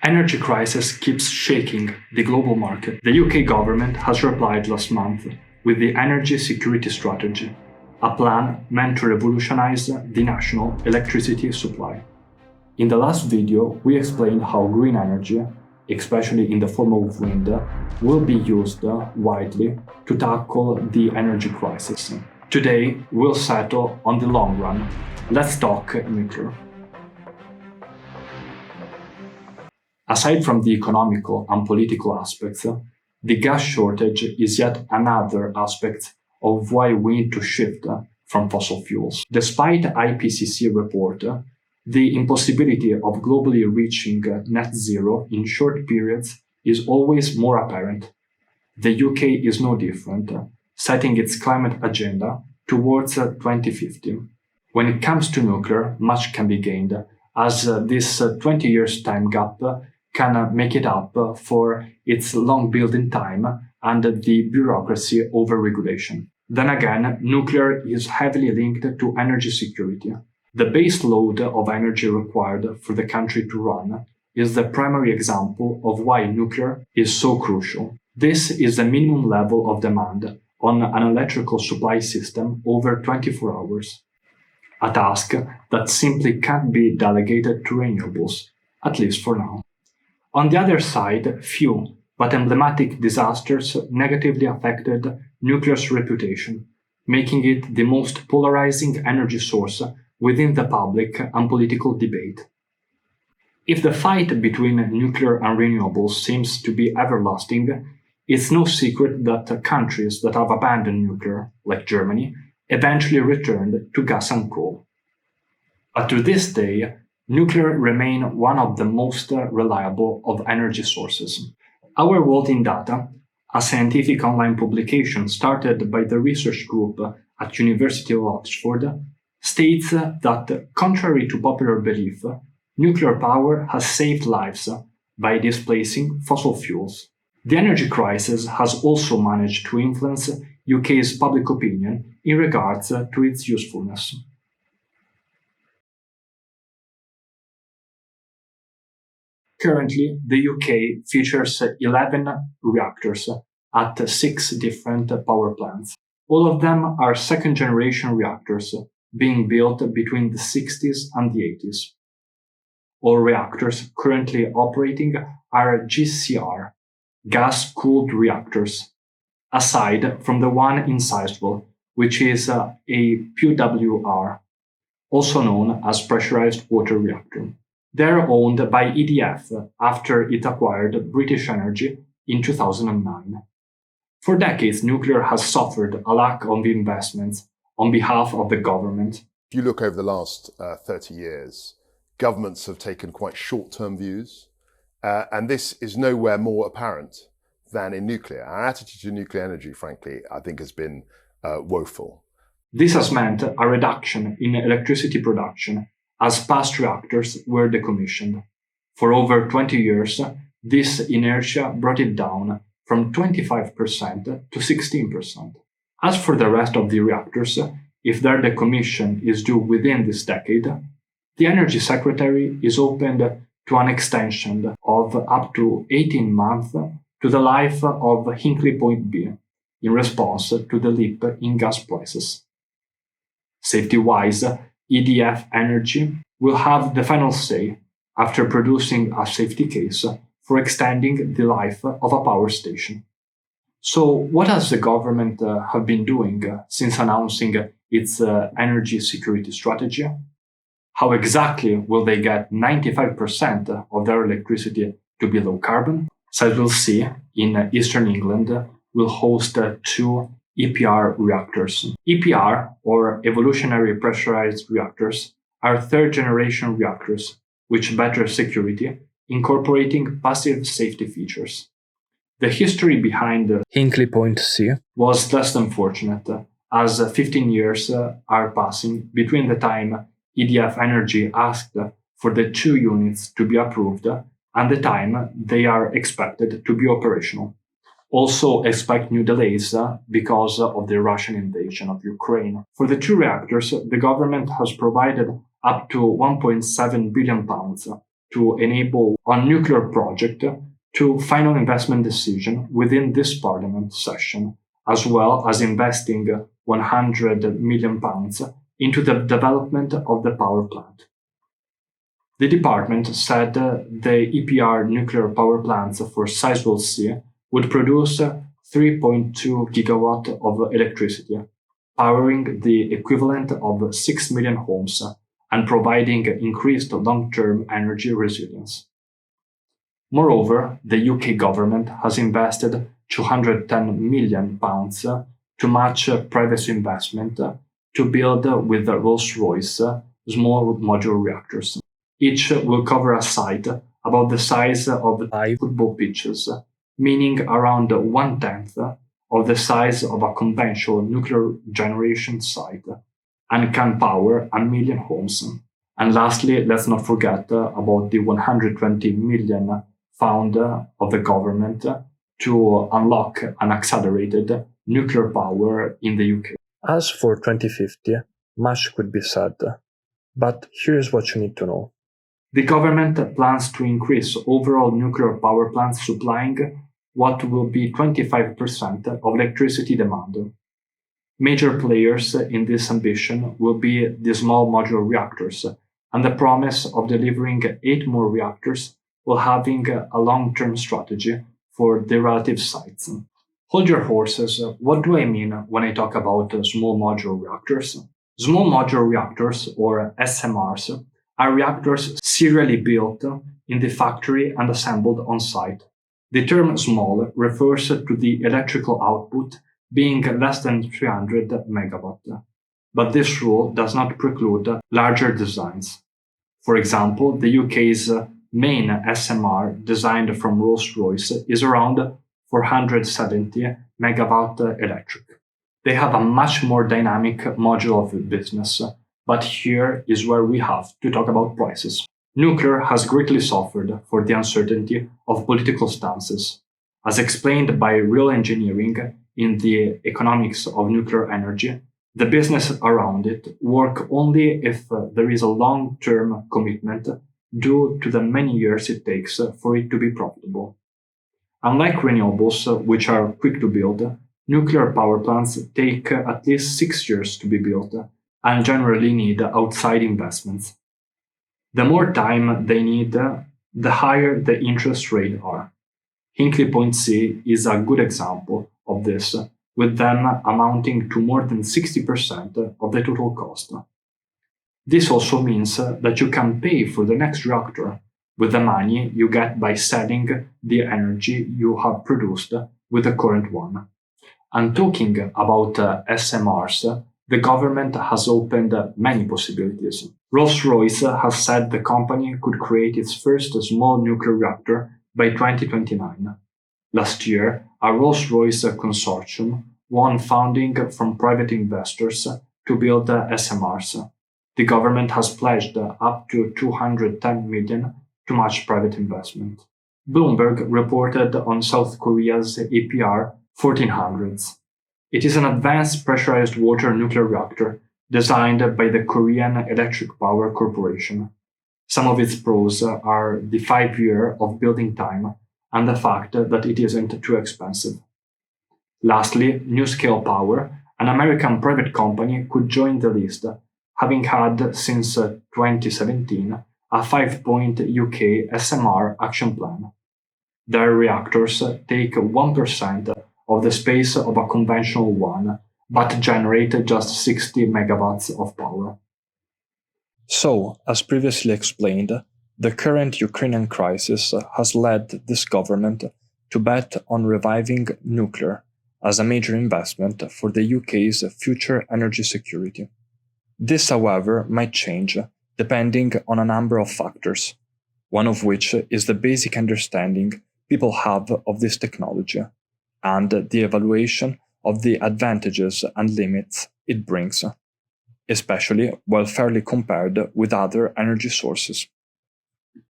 Energy crisis keeps shaking the global market. The UK government has replied last month with the Energy Security Strategy, a plan meant to revolutionize the national electricity supply. In the last video, we explained how green energy, especially in the form of wind, will be used widely to tackle the energy crisis. Today, we'll settle on the long run. Let's talk nuclear. Aside from the economical and political aspects, the gas shortage is yet another aspect of why we need to shift from fossil fuels. Despite IPCC report, the impossibility of globally reaching net zero in short periods is always more apparent. The UK is no different, setting its climate agenda towards 2050. When it comes to nuclear, much can be gained, as this 20 years time gap can make it up for its long building time and the bureaucracy over regulation. Then again, nuclear is heavily linked to energy security. The base load of energy required for the country to run is the primary example of why nuclear is so crucial. This is the minimum level of demand on an electrical supply system over 24 hours. A task that simply can't be delegated to renewables, at least for now. On the other side, few but emblematic disasters negatively affected nuclear's reputation, making it the most polarizing energy source within the public and political debate. If the fight between nuclear and renewables seems to be everlasting, it's no secret that countries that have abandoned nuclear, like Germany, eventually returned to gas and coal. But to this day, nuclear remains one of the most reliable of energy sources. Our World in Data, a scientific online publication started by the research group at University of Oxford, states that, contrary to popular belief, nuclear power has saved lives by displacing fossil fuels. The energy crisis has also managed to influence UK's public opinion in regards to its usefulness. Currently, the UK features 11 reactors at 6 different power plants. All of them are second-generation reactors being built between the 60s and the 80s. All reactors currently operating are GCR, gas-cooled reactors, aside from the one in Sizewell, which is a PWR, also known as pressurized water reactor. They're owned by EDF after it acquired British Energy in 2009. For decades, nuclear has suffered a lack of investments on behalf of the government. If you look over the last 30 years, governments have taken quite short-term views, and this is nowhere more apparent than in nuclear. Our attitude to nuclear energy, frankly, I think has been woeful. This has meant a reduction in electricity production as past reactors were decommissioned. For over 20 years, this inertia brought it down from 25% to 16%. As for the rest of the reactors, if their decommission is due within this decade, the Energy Secretary is open to an extension of up to 18 months to the life of Hinkley Point B in response to the leap in gas prices. Safety-wise, EDF Energy will have the final say after producing a safety case for extending the life of a power station. So what has the government have been doing since announcing its energy security strategy? How exactly will they get 95% of their electricity to be low carbon? Sizewell C in eastern England will host 2 EPR reactors. EPR, or evolutionary pressurized reactors, are third-generation reactors with better security, incorporating passive safety features. The history behind Hinkley Point C was less than fortunate, as 15 years are passing between the time EDF Energy asked for the 2 units to be approved and the time they are expected to be operational. Also expect new delays because of the Russian invasion of Ukraine. For the 2 reactors, the government has provided up to £1.7 billion to enable a nuclear project to final investment decision within this Parliament session, as well as investing £100 million into the development of the power plant. The department said the EPR nuclear power plants for Sizewell C would produce 3.2 gigawatt of electricity, powering the equivalent of 6 million homes and providing increased long-term energy resilience. Moreover, the UK government has invested £210 million to match private investment to build with Rolls-Royce small modular reactors. Each will cover a site about the size of 5 football pitches, meaning around 1/10 of the size of a conventional nuclear generation site, and can power 1 million homes. And lastly, let's not forget about the 120 million fund of the government to unlock an accelerated nuclear power in the UK. As for 2050, much could be said, but here's what you need to know. The government plans to increase overall nuclear power plants supplying what will be 25% of electricity demand. Major players in this ambition will be the small modular reactors, and the promise of delivering 8 more reactors while having a long-term strategy for the relative sites. Hold your horses. What do I mean when I talk about small modular reactors? Small modular reactors, or SMRs, are reactors serially built in the factory and assembled on site. The term small refers to the electrical output being less than 300 megawatt. But this rule does not preclude larger designs. For example, the UK's main SMR, designed from Rolls-Royce, is around 470 megawatt electric. They have a much more dynamic model of business, but here is where we have to talk about prices. Nuclear has greatly suffered for the uncertainty of political stances. As explained by real engineering in the economics of nuclear energy, the business around it works only if there is a long-term commitment due to the many years it takes for it to be profitable. Unlike renewables, which are quick to build, nuclear power plants take at least 6 years to be built and generally need outside investments. The more time they need, the higher the interest rates are. Hinkley Point C is a good example of this, with them amounting to more than 60% of the total cost. This also means that you can pay for the next reactor with the money you get by selling the energy you have produced with the current one. And talking about SMRs, the government has opened many possibilities. Rolls-Royce has said the company could create its first small nuclear reactor by 2029. Last year, a Rolls-Royce consortium won funding from private investors to build SMRs. The government has pledged up to 210 million to match private investment. Bloomberg reported on South Korea's EPR 1400s. It is an advanced pressurized water nuclear reactor designed by the Korean Electric Power Corporation. Some of its pros are the 5-year of building time and the fact that it isn't too expensive. Lastly, NuScale Power, an American private company, could join the list, having had since 2017 a 5-point UK SMR action plan. Their reactors take 1% of the space of a conventional one, but generate just 60 megawatts of power. So, as previously explained, the current Ukrainian crisis has led this government to bet on reviving nuclear as a major investment for the UK's future energy security. This, however, might change depending on a number of factors, one of which is the basic understanding people have of this technology and the evaluation of the advantages and limits it brings, especially while fairly compared with other energy sources.